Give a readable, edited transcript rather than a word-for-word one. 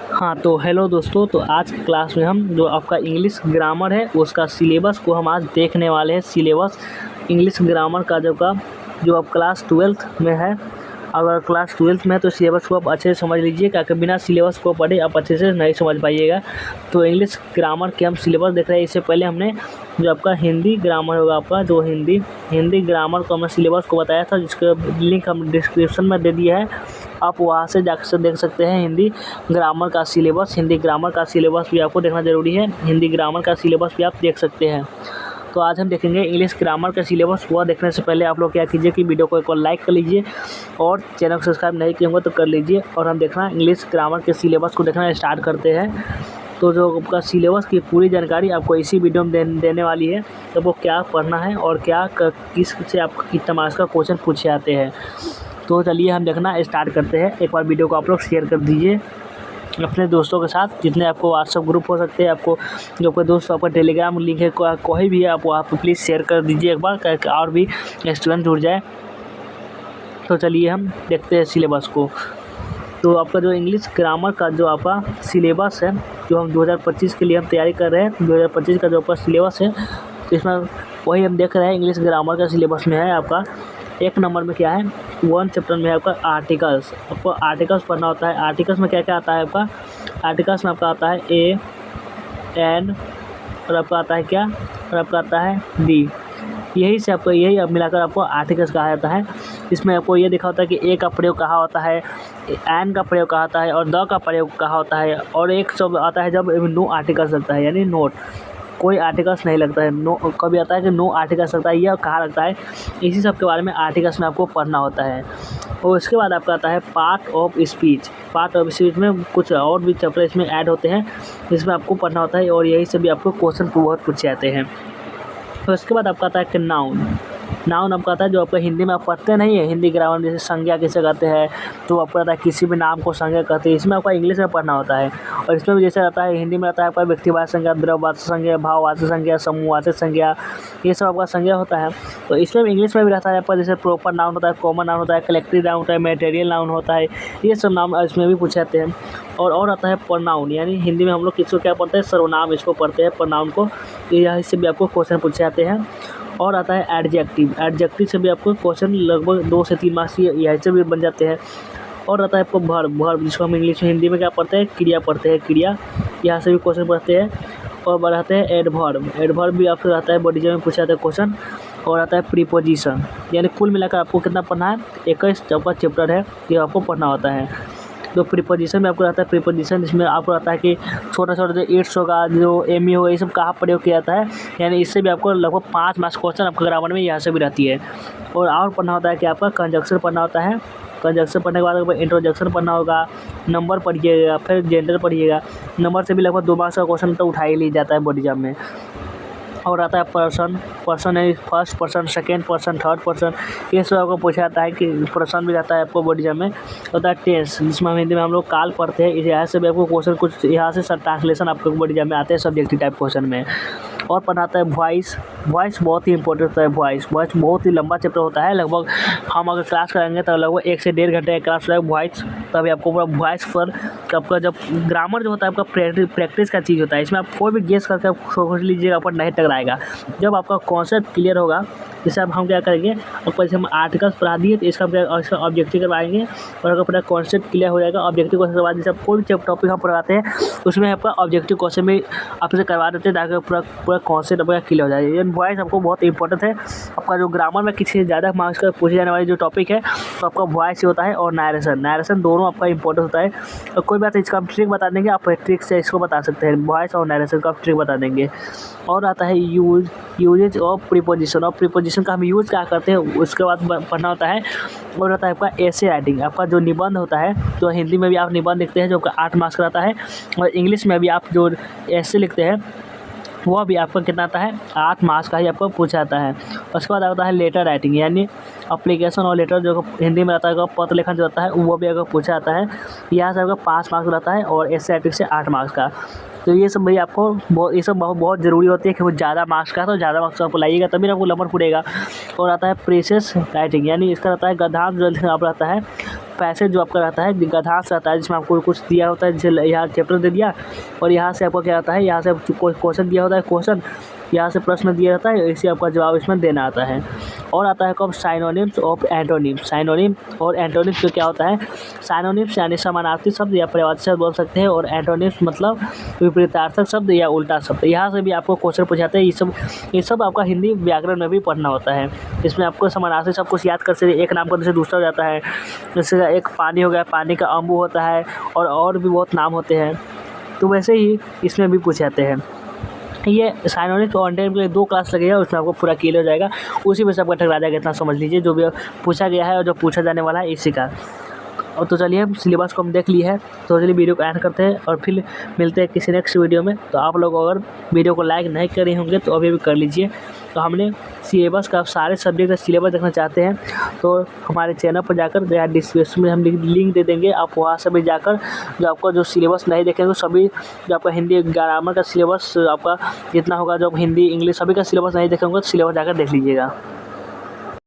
हाँ तो हेलो दोस्तों, तो आज की क्लास में हम जो आपका इंग्लिश ग्रामर है उसका सिलेबस को हम आज देखने वाले हैं। सिलेबस इंग्लिश ग्रामर का जो आप क्लास 12th में है। अगर क्लास 12th में है तो सिलेबस को आप अच्छे से समझ लीजिए, क्योंकि बिना सिलेबस को पढ़े आप अच्छे से नहीं समझ पाइएगा। तो इंग्लिश ग्रामर के हम सिलेबस देख रहे हैं। इससे पहले हमने जो आपका हिंदी ग्रामर होगा, आपका जो हिंदी ग्रामर को हमने सिलेबस को बताया था, जिसका लिंक हम डिस्क्रिप्शन में दे दिया है। आप वहाँ से जाकर देख सकते हैं हिंदी ग्रामर का सिलेबस। हिंदी ग्रामर का सिलेबस भी आपको देखना ज़रूरी है। हिंदी ग्रामर का सिलेबस भी आप देख सकते हैं। तो आज हम देखेंगे इंग्लिश ग्रामर का सिलेबस। वह देखने से पहले आप लोग क्या कीजिए कि वीडियो को एक बार लाइक कर लीजिए और चैनल को सब्सक्राइब नहीं किए होंगे तो कर लीजिए। और हम देखना इंग्लिश ग्रामर के सिलेबस को देखना स्टार्ट करते हैं। तो जो आपका सिलेबस की पूरी जानकारी आपको इसी वीडियो में देने वाली है। तो वो क्या पढ़ना है और क्या किस से आपका कितना मार्क्स का क्वेश्चन पूछे जाते हैं। तो चलिए हम देखना स्टार्ट करते हैं। एक बार वीडियो को आप लोग शेयर कर दीजिए अपने दोस्तों के साथ, जितने आपको व्हाट्सएप ग्रुप हो सकते हैं, आपको जो आपके दोस्त आपका टेलीग्राम लिंक है कोई भी है, आप वहाँ पर प्लीज़ शेयर कर दीजिए एक बार, ताकि और भी स्टूडेंट जुड़ जाए। तो चलिए हम देखते हैं सिलेबस को। तो आपका जो इंग्लिश ग्रामर का जो आपका सिलेबस है, जो हम 2025 के लिए हम तैयारी कर रहे हैं, 2025 का जो आपका सिलेबस है, तो इसमें वही हम देख रहे हैं। इंग्लिश ग्रामर का सिलेबस में है आपका 1 नंबर में क्या है, 1 चैप्टर में है आपका आर्टिकल्स। आपको आर्टिकल्स पढ़ना होता है। आर्टिकल्स में क्या क्या आता है आपका, आर्टिकल्स में आपका आता है ए, एन, और आपका आता है क्या, और आपका आता है डी। यही अब मिलाकर आपको आर्टिकल्स कहा जाता है। इसमें आपको ये देखा होता है कि ए का प्रयोग कहाँ होता है, एन का प्रयोग कहाँ होता है, और द का प्रयोग कहाँ होता है। और एक शब्द आता है जब नो आर्टिकल्स लगता है, यानी नोट, कोई आर्टिकल्स नहीं लगता है। नो कभी आता है कि नो आर्टिकल्स लगता है, यह कहाँ लगता है, इसी सब के बारे में आर्टिकल्स में आपको पढ़ना होता है। और उसके बाद आपका आता है part of speech. Part of speech में कुछ और भी चैप्टर इसमें ऐड होते हैं, जिसमें आपको पढ़ना होता है, और यही से भी आपको क्वेश्चन बहुत पूछे जाते हैं। तो इसके बाद आपका आता है कि नाउन। नाउन आपका आता है जो आपका हिंदी में आप पढ़ते नहीं है, हिंदी ग्रामर जैसे संज्ञा किसे कहते हैं, तो आपको आता है किसी भी नाम को संज्ञा कहते हैं। इसमें आपका इंग्लिश में पढ़ना होता है। और इसमें भी जैसे आता है हिंदी में आता है आपका व्यक्तिवाचक संज्ञा, द्रव्यवाचक संज्ञा, भाववाचक संज्ञा, समूहवाचक संज्ञा, ये सब आपका संज्ञा होता है। तो इसमें भी इंग्लिश में भी रहता है आपका, जैसे प्रॉपर नाउन होता है, कॉमन नाउन होता है, कलेक्टिव नाउन होता है, मैटेरियल नाउन होता है, ये सब नाम इसमें भी पूछे जाते हैं। और आता है प्रोनाउन, यानी हिंदी में हम लोग किसको क्या पढ़ते हैं, सर्वनाम इसको पढ़ते हैं, प्रोनाउन को। यहाँ से भी आपको क्वेश्चन पूछे जाते हैं। और आता है एडजेक्टिव। एडजेक्टिव से भी आपको क्वेश्चन लगभग 2 से 3 मार्क्स यहाँ से भी बन जाते हैं। और आता है आपको वर्ब, जिसको हम इंग्लिश में हिंदी में क्या पढ़ते हैं, क्रिया पढ़ते हैं, क्रिया, यहाँ से भी क्वेश्चन पढ़ते हैं। और बढ़ाते हैं एडवर्ब। एडवर्ब भी आपको आता है बॉडी में पूछा जाता है क्वेश्चन। और आता है प्रीपोजिशन। यानी कुल मिलाकर आपको कितना पढ़ना है, 21 आपका चैप्टर है, ये आपको पढ़ना होता है। तो प्रीपोजिशन में आपको आता है, प्रीपोजिशन इसमें आपको आता है कि छोटा जो इट्स होगा, जो एम होगा, ये सब कहाँ प्रयोग किया जाता है। यानी इससे भी आपको लगभग 5 मार्क्स क्वेश्चन आपका ग्रामर में यहाँ से भी रहती है। और पढ़ना होता है कि आपका कंजक्शन पढ़ना होता है। कंजक्शन पढ़ने के बाद आपको इंट्रोडक्शन पढ़ना होगा, नंबर पढ़िएगा, फिर जेंडर पढ़िएगा। नंबर से भी लगभग 2 मार्क्स का क्वेश्चन तो उठा ही लिया जाता है बॉडी एग्जाम में। और आता है पर्सन है, first person, second person, third person, ये सब आपको पूछा जाता है कि पर्सन भी रहता है आपको बॉडी एग्जाम में। होता है टेंस, जिसमें हिंदी में हम लोग काल पढ़ते हैं। यहाँ से भी आपको क्वेश्चन कुछ यहाँ से ट्रांसलेशन आपको बॉडी एग्जाम में आते हैं सब्जेक्टिव टाइप क्वेश्चन में। और पढ़ाता है वॉइस बहुत ही इंपॉर्टेंट होता है। वॉइस बहुत ही लंबा चैप्टर होता है। लगभग हम अगर क्लास करेंगे तो लगभग 1 से 1.5 घंटे का क्लास रहेगा वॉइस। तभी आपको पूरा वॉइस पर आपका जब ग्रामर जो होता है आपका प्रैक्टिस का चीज़ होता है। इसमें आप कोई भी गेस करके आप सोच लीजिएगा, पर नहीं टकराएगा। जब आपका कॉन्सेप्ट क्लियर होगा, जैसे अब हम क्या करेंगे, आपको जैसे हम आर्टिकल्स पढ़ा दिए तो इसका ऑब्जेक्टिव करवाएंगे। और अगर पूरा कॉन्सेप्ट क्लियर हो जाएगा, ऑब्जेक्टिव क्वेश्चन के बाद जैसे कोई भी टॉपिक हम पढ़ाते हैं उसमें आपका ऑब्जेक्टिव क्वेश्चन भी आपसे करवा देते हैं, ताकि पूरा कॉन्सेप्ट आपका क्लियर हो जाए। ये वॉइस आपको बहुत इंपॉर्टेंट है। आपका जो ग्रामर में किसी ज़्यादा मार्क्स का पूछे जाने वाली जो टॉपिक है, तो आपका वॉइस ही होता है और नरेशन दोनों आपका इंपॉर्टेंट होता है। और कोई बात इसका हम ट्रिक बता देंगे, आप ट्रिक से इसको बता सकते हैं, वॉइस और नरेशन का ट्रिक बता देंगे। और आता है यूजेज ऑफ प्रीपोजिशन। और प्रीपोजिशन का हम यूज़ क्या करते हैं उसके बाद पढ़ना होता है। और रहता है आपका एसे राइटिंग, आपका जो निबंध होता है, जो हिंदी में भी आप निबंध लिखते हैं जो आपका 8 मार्क्स का रहता है। और इंग्लिश में भी आप जो ऐसे लिखते हैं वह भी आपका कितना आता है, 8 मार्क्स का ही आपको पूछा जाता है। उसके बाद आता है लेटर राइटिंग, यानी अप्लीकेशन और लेटर जो हिंदी में आता है, पत्र लेखन जो होता है वो भी अगर पूछा जाता है। यहाँ से आपका 5 मार्क्स रहता है और एसे राइटिंग से 8 मार्क्स का। तो ये सब भाई आपको ये सब बहुत ज़रूरी होती है कि वो ज़्यादा मार्क्स का, तो ज़्यादा मार्क्स आपको लाइएगा तभी आपको नंबर पूरेगा। और आता है प्रेसेस राइटिंग, यानी इसका रहता है गद्यांश जो आप रहता है पैसेज जो आपका रहता है गद्यांश रहता है, जिसमें आपको कुछ दिया होता है, जैसे यहाँ चैप्टर दे दिया और यहाँ से आपको क्या आता है, यहाँ से क्वेश्चन दिया होता है, क्वेश्चन यहाँ से प्रश्न दिया रहता है, इसी आपका जवाब इसमें देना आता है। और आता है कब साइनोनिम्स और एंटोनिम्स। साइनोनिम और एंटोनिम्स जो क्या होता है, साइनोनिम्स यानी समानार्थी शब्द या पर्यायवाची शब्द बोल सकते हैं, और एंटोनिम्स मतलब विपरीतार्थक शब्द या उल्टा शब्द। यहाँ से भी आपको क्वेश्चन पूछाते हैं। ये सब आपका हिंदी व्याकरण में भी पढ़ना होता है। इसमें आपको समानार्थी सब कुछ याद कर सकते, एक नाम करने से दूसरा हो जाता है। जैसे एक पानी हो गया, पानी का अम्बु होता है, और भी बहुत नाम होते हैं। तो वैसे ही इसमें भी पूछे जाते हैं। ये साइनोनिम्स और एंटोनिम्स के लिए 2 क्लास लगेगा, उसमें आपको पूरा क्लियर हो जाएगा। उसी में से आपका टकरा जाएगा, इतना समझ लीजिए। जो भी पूछा गया है और जो पूछा जाने वाला है इसी का। और तो चलिए, हम सिलेबस को हम देख लिए है, तो चलिए वीडियो को एंड करते हैं और फिर मिलते हैं किसी नेक्स्ट वीडियो में। तो आप लोग अगर वीडियो को लाइक नहीं करे होंगे तो अभी भी कर लीजिए। तो हमने सिलेबस का सारे सब्जेक्ट का सिलेबस देखना चाहते हैं तो हमारे चैनल पर जाकर या डिस्क्रिप्शन में हम लिंक दे देंगे, आप वहाँ से भी जाकर जो आपका जो सिलेबस नहीं देखेंगे सभी, जो आपका हिंदी ग्रामर का सिलेबस आपका जितना होगा, जो हिंदी इंग्लिश सभी का सिलेबस नहीं देखेंगे तो सिलेबस जाकर देख लीजिएगा।